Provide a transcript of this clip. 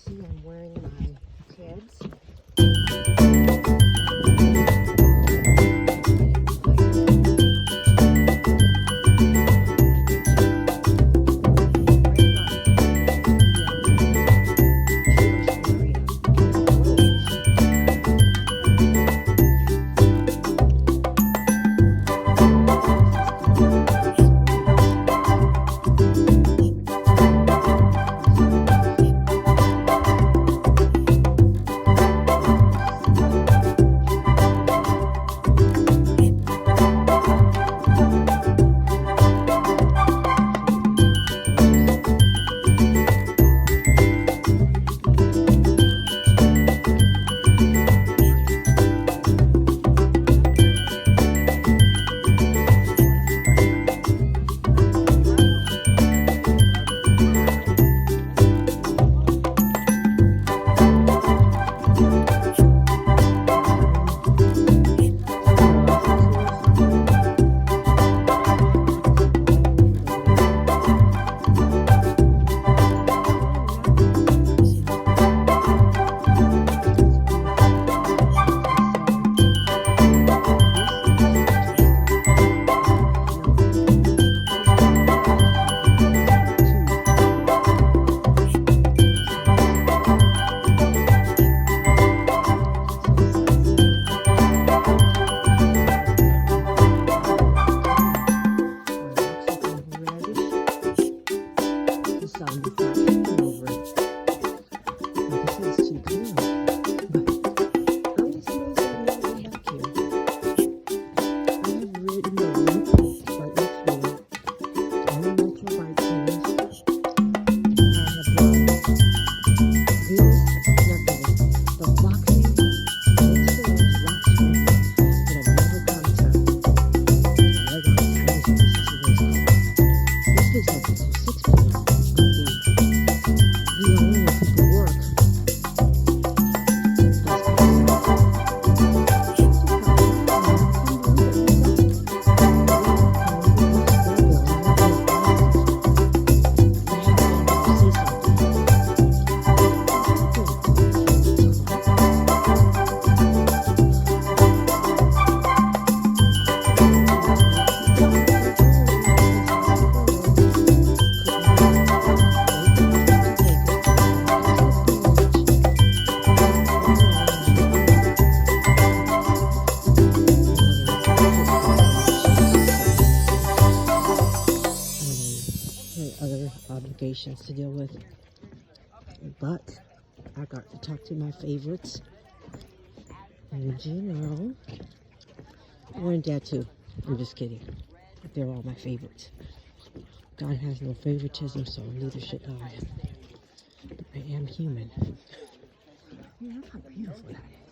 see I'm wearing my kids. Other obligations to deal with, but I got to talk to my favorites in general. And Dad too. I'm just kidding. They're all my favorites. God has no favoritism, so neither should I. But I am human. Look how beautiful that is.